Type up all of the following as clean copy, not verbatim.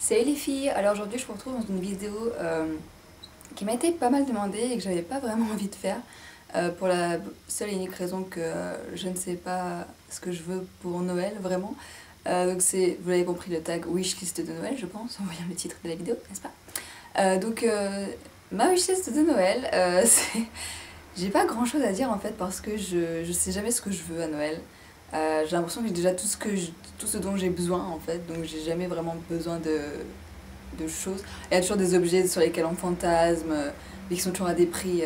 Salut les filles, alors aujourd'hui je vous retrouve dans une vidéo qui m'a été pas mal demandée et que j'avais pas vraiment envie de faire pour la seule et unique raison que je ne sais pas ce que je veux pour Noël vraiment. Donc c'est, vous l'avez compris, le tag wishlist de Noël je pense, en voyant le titre de la vidéo, n'est-ce pas? Ma wishlist de Noël, c'est... J'ai pas grand chose à dire en fait parce que je sais jamais ce que je veux à Noël. J'ai l'impression que j'ai déjà tout ce dont j'ai besoin en fait, donc j'ai jamais vraiment besoin de choses. Il y a toujours des objets sur lesquels on fantasme, mais qui sont toujours à des prix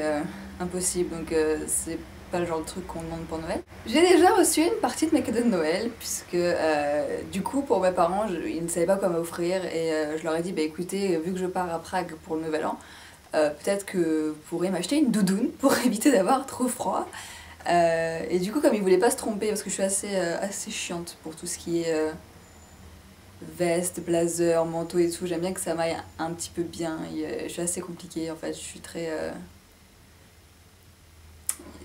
impossibles, donc c'est pas le genre de truc qu'on demande pour Noël. J'ai déjà reçu une partie de mes cadeaux de Noël, puisque du coup pour mes parents, ils ne savaient pas quoi m'offrir, et je leur ai dit, bah écoutez, vu que je pars à Prague pour le Nouvel An, peut-être que vous pourrez m'acheter une doudoune pour éviter d'avoir trop froid. Et du coup, comme ils voulaient pas se tromper, parce que je suis assez chiante pour tout ce qui est veste, blazer, manteau et tout, j'aime bien que ça m'aille un petit peu bien. Je suis assez compliquée en fait, je suis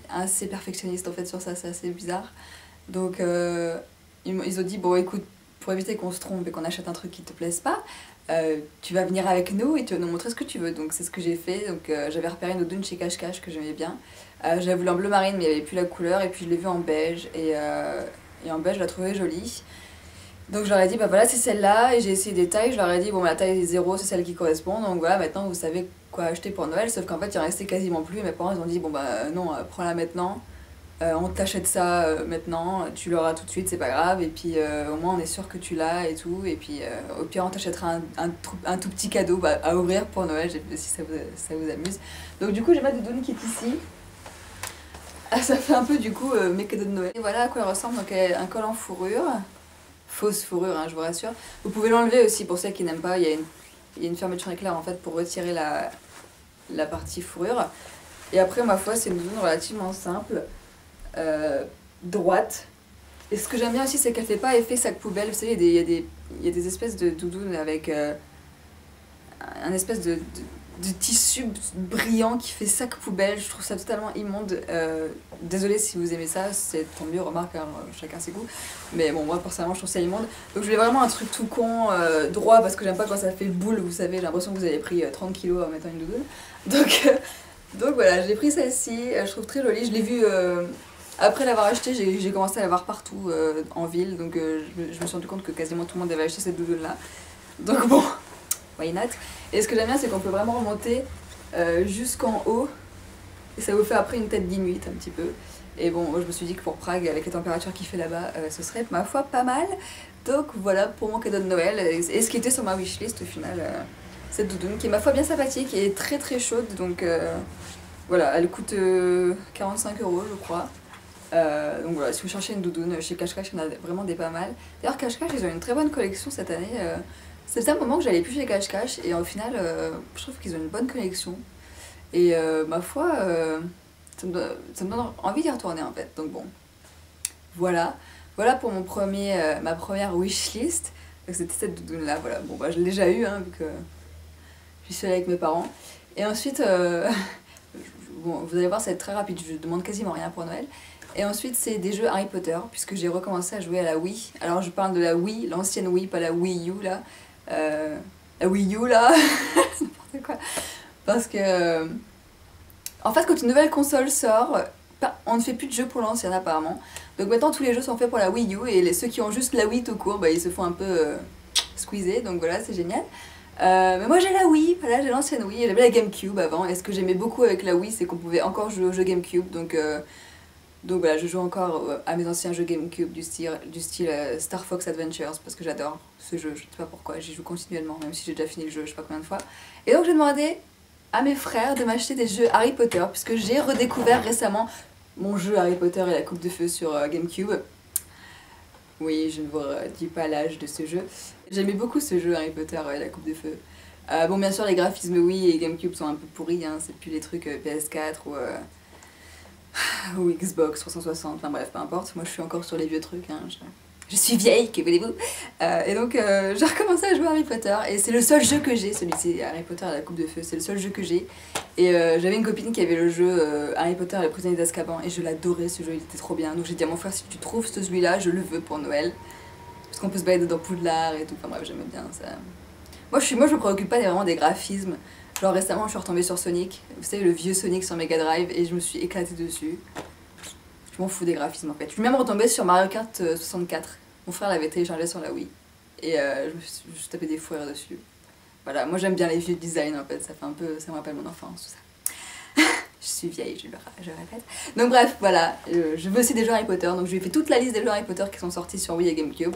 assez perfectionniste en fait sur ça, c'est assez bizarre. Donc ils ont dit, bon écoute, pour éviter qu'on se trompe et qu'on achète un truc qui te plaise pas, tu vas venir avec nous et tu vas nous montrer ce que tu veux. Donc c'est ce que j'ai fait. Donc j'avais repéré une doudoune chez Cache Cache que j'aimais bien. J'avais voulu en bleu marine mais il n'y avait plus la couleur et puis je l'ai vue en beige et en beige je la trouvais jolie. Donc je leur ai dit bah voilà c'est celle-là et j'ai essayé des tailles. Je leur ai dit bon la taille 0 c'est celle qui correspond donc voilà maintenant vous savez quoi acheter pour Noël. Sauf qu'en fait il en restait quasiment plus et mes parents ils ont dit bon bah non prends-la maintenant. On t'achète ça maintenant, tu l'auras tout de suite, c'est pas grave, et puis au moins on est sûr que tu l'as et tout, et puis au pire on t'achètera un tout petit cadeau à ouvrir pour Noël si ça vous amuse. Donc du coup j'ai ma doudoune qui est ici. Ah, ça fait un peu du coup mes cadeaux de Noël. Et voilà à quoi elle ressemble, donc un col en fourrure, fausse fourrure hein, je vous rassure. Vous pouvez l'enlever aussi pour celles qui n'aiment pas, il y a une fermeture éclair en fait pour retirer la partie fourrure. Et après ma foi c'est une doudoune relativement simple. Droite. Et ce que j'aime bien aussi, c'est qu'elle fait pas effet sac poubelle. Vous savez, il y a des espèces de doudounes avec un espèce de tissu brillant qui fait sac poubelle. Je trouve ça totalement immonde. Désolée si vous aimez ça, c'est tant mieux, remarque, hein, chacun ses goûts. Mais bon, moi personnellement, je trouve ça immonde. Donc je voulais vraiment un truc tout con, droit, parce que j'aime pas quand ça fait boule, vous savez. J'ai l'impression que vous avez pris 30 kilos en mettant une doudoune. Donc voilà, j'ai pris celle-ci, je trouve très jolie. Je l'ai vue. Après l'avoir acheté, j'ai commencé à la voir partout en ville, donc je me suis rendu compte que quasiment tout le monde avait acheté cette doudoune là. Donc bon, why not? Et ce que j'aime bien, c'est qu'on peut vraiment remonter jusqu'en haut, et ça vous fait après une tête d'Inuit un petit peu. Et bon, je me suis dit que pour Prague, avec les températures qu'il fait là-bas, ce serait ma foi pas mal. Donc voilà pour mon cadeau de Noël, et ce qui était sur ma wishlist au final, cette doudoune qui est ma foi bien sympathique et très très chaude, donc voilà, elle coûte 45 € je crois. Donc voilà, si vous cherchez une doudoune chez Cache Cache, il y en a vraiment des pas mal. D'ailleurs, Cache Cache, ils ont une très bonne collection cette année. C'était un moment que j'allais plus chez Cache Cache et au final, je trouve qu'ils ont une bonne collection. Et ma foi, ça me donne envie d'y retourner en fait. Donc bon, voilà. Voilà pour ma première wishlist. C'était cette doudoune là, voilà. Bon, bah je l'ai déjà eu, hein, vu que je suis allée avec mes parents. Et ensuite, bon, vous allez voir, ça va être très rapide, je demande quasiment rien pour Noël. Et ensuite, c'est des jeux Harry Potter, puisque j'ai recommencé à jouer à la Wii. Alors, je parle de la Wii, l'ancienne Wii, pas la Wii U, là. La Wii U, là. N'importe quoi. Parce que... en fait, quand une nouvelle console sort, on ne fait plus de jeux pour l'ancienne, apparemment. Donc maintenant, tous les jeux sont faits pour la Wii U, et ceux qui ont juste la Wii tout court, bah, ils se font un peu squeezer, donc voilà, c'est génial. Mais moi j'ai la Wii, voilà, j'ai l'ancienne Wii, j'avais la GameCube avant, et ce que j'aimais beaucoup avec la Wii, c'est qu'on pouvait encore jouer aux jeux GameCube, donc voilà, je joue encore à mes anciens jeux GameCube du style Star Fox Adventures parce que j'adore ce jeu, je sais pas pourquoi, j'y joue continuellement même si j'ai déjà fini le jeu je sais pas combien de fois. Et donc j'ai demandé à mes frères de m'acheter des jeux Harry Potter puisque j'ai redécouvert récemment mon jeu Harry Potter et la Coupe de Feu sur GameCube. Oui, je ne vous dis pas l'âge de ce jeu. J'aimais beaucoup ce jeu Harry Potter et la Coupe de Feu. Bon bien sûr les graphismes Wii et GameCube sont un peu pourris, hein, c'est plus les trucs PS4 ou Xbox 360, enfin bref, peu importe, moi je suis encore sur les vieux trucs, hein, je suis vieille, que voulez-vous. Et donc j'ai recommencé à jouer à Harry Potter, et c'est le seul jeu que j'ai, celui-ci, Harry Potter et la Coupe de Feu, c'est le seul jeu que j'ai. Et j'avais une copine qui avait le jeu Harry Potter et le prisonnier d'Azkaban, et je l'adorais ce jeu, il était trop bien. Donc j'ai dit à mon frère, si tu trouves celui-là, je le veux pour Noël. Parce qu'on peut se balader dans Poudlard et tout, enfin bref, j'aimais bien ça. Moi je me préoccupe pas vraiment des graphismes. Genre récemment je suis retombée sur Sonic, vous savez le vieux Sonic sur Mega Drive et je me suis éclatée dessus. Je m'en fous des graphismes en fait. Je suis même retombée sur Mario Kart 64. Mon frère l'avait téléchargé sur la Wii et je me suis tapé des fous rires dessus. Voilà, moi j'aime bien les vieux designs en fait, ça fait un peu, ça me rappelle mon enfance tout ça. Je suis vieille, je répète. Donc bref, voilà, je veux aussi des jeux Harry Potter, donc je lui ai fait toute la liste des jeux Harry Potter qui sont sortis sur Wii et GameCube.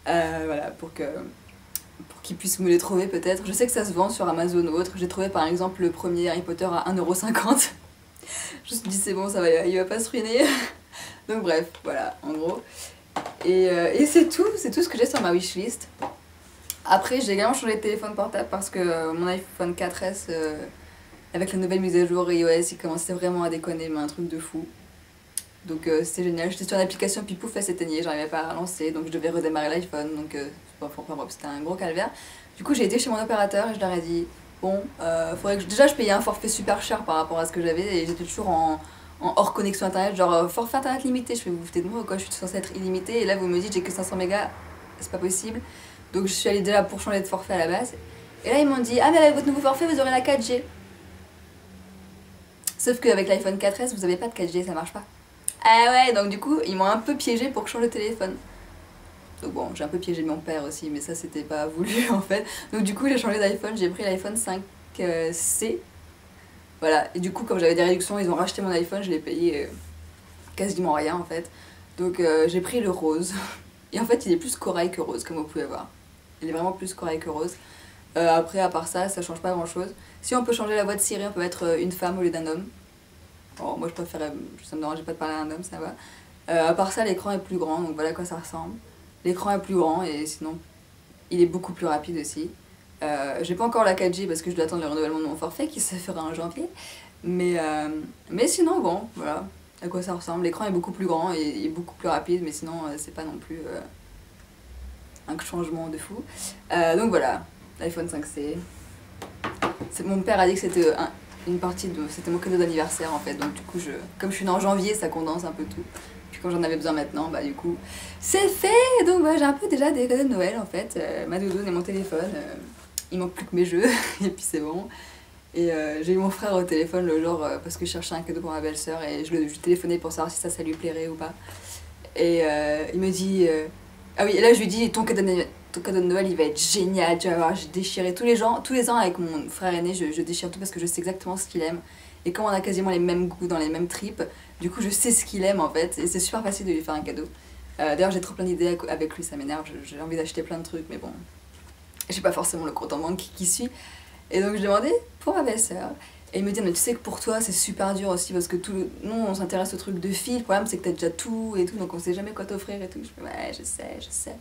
Voilà, pour qu'ils puissent me les trouver peut-être. Je sais que ça se vend sur Amazon ou autre. J'ai trouvé par exemple le premier Harry Potter à 1,50 €. Je me suis dit c'est bon, ça va, il va pas se ruiner. Donc bref, voilà, en gros. Et c'est tout ce que j'ai sur ma wishlist. Après, j'ai également changé de téléphone portable parce que mon iPhone 4S, avec la nouvelle mise à jour iOS, il commençait vraiment à déconner, mais un truc de fou. Donc c'était génial. J'étais sur une application, puis pouf, elle s'éteignait, j'arrivais pas à relancer, donc je devais redémarrer l'iPhone. Donc enfin, bref, c'était un gros calvaire. Du coup, j'ai été chez mon opérateur et je leur ai dit bon, faudrait que déjà je payais un forfait super cher par rapport à ce que j'avais et j'étais toujours en hors connexion internet, genre forfait internet limité. Je fais vous foutez de moi ou quoi, je suis censée être illimité et là vous me dites j'ai que 500 mégas, c'est pas possible. Donc je suis allée déjà pour changer de forfait à la base. Et là ils m'ont dit ah mais avec votre nouveau forfait vous aurez la 4G. Sauf qu'avec l'iPhone 4S vous avez pas de 4G, ça marche pas. Ah ouais, donc du coup ils m'ont un peu piégé pour que je change de téléphone. Donc bon, j'ai un peu piégé mon père aussi, mais ça c'était pas voulu en fait. Donc du coup j'ai changé d'iPhone, j'ai pris l'iPhone 5C. Voilà, et du coup comme j'avais des réductions, ils ont racheté mon iPhone, je l'ai payé quasiment rien en fait. Donc j'ai pris le rose. Et en fait il est plus corail que rose comme vous pouvez voir. Il est vraiment plus corail que rose. Après à part ça, ça change pas grand chose. Si on peut changer la voix de Siri, on peut mettre une femme au lieu d'un homme. Bon, moi je préfère, ça me dérange pas de parler à un homme, ça va. À part ça, l'écran est plus grand, donc voilà à quoi ça ressemble. L'écran est plus grand et sinon il est beaucoup plus rapide aussi. J'ai pas encore la 4G parce que je dois attendre le renouvellement de mon forfait qui se fera en janvier. Mais sinon, bon, voilà à quoi ça ressemble. L'écran est beaucoup plus grand et beaucoup plus rapide, mais sinon c'est pas non plus un changement de fou. Donc voilà, l'iPhone 5C. Mon père a dit que c'était une partie de. C'était mon cadeau d'anniversaire en fait, donc du coup, comme je suis née en janvier, ça condense un peu tout. Puis quand j'en avais besoin maintenant, bah du coup, c'est fait. Donc j'ai un peu déjà des cadeaux de Noël en fait. Ma doudoune et mon téléphone. Il manque plus que mes jeux, et puis c'est bon. Et j'ai eu mon frère au téléphone le jour parce que je cherchais un cadeau pour ma belle-sœur et je lui téléphonais pour savoir si ça lui plairait ou pas. Et il me dit ah oui, et là je lui dis ton cadeau de Noël il va être génial, tu vas voir, j'ai déchiré tous les ans avec mon frère aîné, je déchire tout parce que je sais exactement ce qu'il aime. Et comme on a quasiment les mêmes goûts dans les mêmes tripes, du coup je sais ce qu'il aime en fait et c'est super facile de lui faire un cadeau. D'ailleurs j'ai trop plein d'idées avec lui, ça m'énerve, j'ai envie d'acheter plein de trucs mais bon, j'ai pas forcément le compte en banque qui suit. Et donc je demandais pour ma belle-sœur. Et il me dit, mais tu sais que pour toi c'est super dur aussi parce que nous on s'intéresse au truc de filles, le problème c'est que t'as déjà tout et tout donc on sait jamais quoi t'offrir et tout. Je fais, ouais, je sais.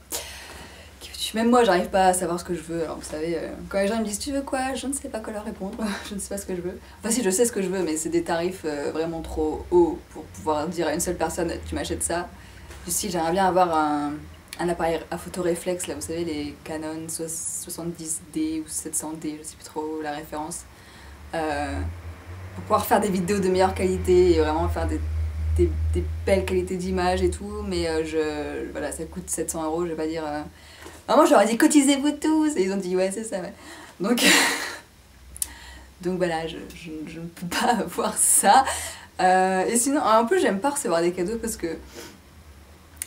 Même moi j'arrive pas à savoir ce que je veux. Alors vous savez, quand les gens me disent tu veux quoi, je ne sais pas quoi leur répondre, je ne sais pas ce que je veux. Enfin si je sais ce que je veux mais c'est des tarifs vraiment trop hauts pour pouvoir dire à une seule personne tu m'achètes ça. Si j'aimerais bien avoir un appareil à photo réflexe, là vous savez les Canon 70D ou 700D, je sais plus trop la référence, pour pouvoir faire des vidéos de meilleure qualité et vraiment faire des belles qualités d'image et tout, mais voilà, ça coûte 700 €, je vais pas dire... Moi j'aurais dit cotisez-vous tous, et ils ont dit ouais c'est ça, ouais. Donc, donc voilà, je ne peux pas avoir ça. Et sinon, en plus j'aime pas recevoir des cadeaux parce que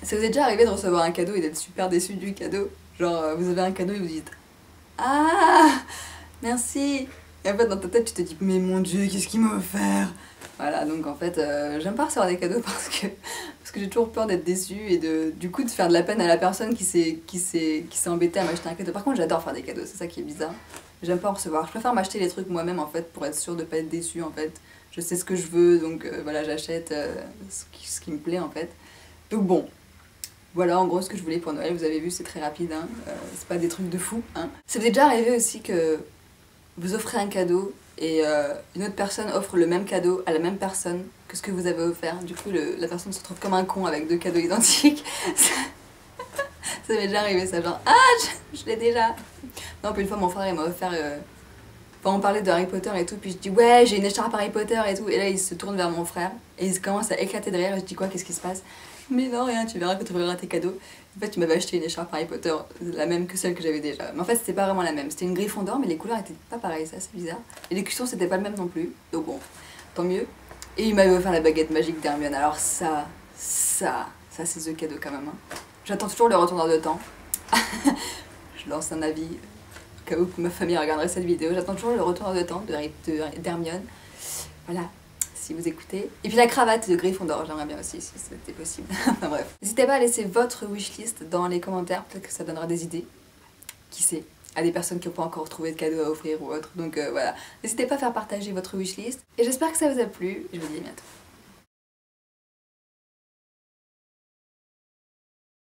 ça vous est déjà arrivé de recevoir un cadeau et d'être super déçu du cadeau. Genre vous avez un cadeau et vous dites ah merci, et en fait dans ta tête tu te dis mais mon dieu qu'est-ce qu'il m'a offert. Voilà, donc en fait j'aime pas recevoir des cadeaux parce que j'ai toujours peur d'être déçue et du coup de faire de la peine à la personne qui s'est embêtée à m'acheter un cadeau. Par contre j'adore faire des cadeaux, c'est ça qui est bizarre. J'aime pas en recevoir, je préfère m'acheter les trucs moi-même en fait pour être sûre de pas être déçue en fait. Je sais ce que je veux donc voilà j'achète ce qui me plaît en fait. Donc bon, voilà en gros ce que je voulais pour Noël, vous avez vu c'est très rapide, hein. C'est pas des trucs de fou. Hein. Ça vous est déjà arrivé aussi que vous offrez un cadeau et une autre personne offre le même cadeau à la même personne que ce que vous avez offert. Du coup, la personne se retrouve comme un con avec deux cadeaux identiques. Ça m'est déjà arrivé ça, genre ah je l'ai déjà. Non, puis une fois mon frère il m'a offert... Enfin, on parlait de Harry Potter et tout, puis je dis ouais j'ai une écharpe Harry Potter et tout. Et là il se tourne vers mon frère et il commence à éclater de rire et je dis quoi, qu'est-ce qui se passe? Mais non rien, tu verras quand tu ouvriras tes cadeaux. En fait, tu m'avais acheté une écharpe Harry Potter, la même que celle que j'avais déjà. Mais en fait, c'était pas vraiment la même. C'était une Gryffondor, mais les couleurs étaient pas pareilles, ça c'est bizarre. Et les cushions, c'était pas le même non plus. Donc bon, tant mieux. Et il m'avait offert la baguette magique d'Hermione. Alors ça c'est the cadeau quand même. Hein. J'attends toujours le retourneur de temps. Je lance un avis, au cas où ma famille regarderait cette vidéo. J'attends toujours le retourneur de temps d'Hermione. Voilà. Si vous écoutez. Et puis la cravate de Gryffondor, j'aimerais bien aussi si c'était possible. Enfin bref. N'hésitez pas à laisser votre wishlist dans les commentaires, peut-être que ça donnera des idées. Qui sait, à des personnes qui n'ont pas encore trouvé de cadeaux à offrir ou autre. Donc voilà. N'hésitez pas à faire partager votre wishlist. Et j'espère que ça vous a plu. Je vous dis à bientôt.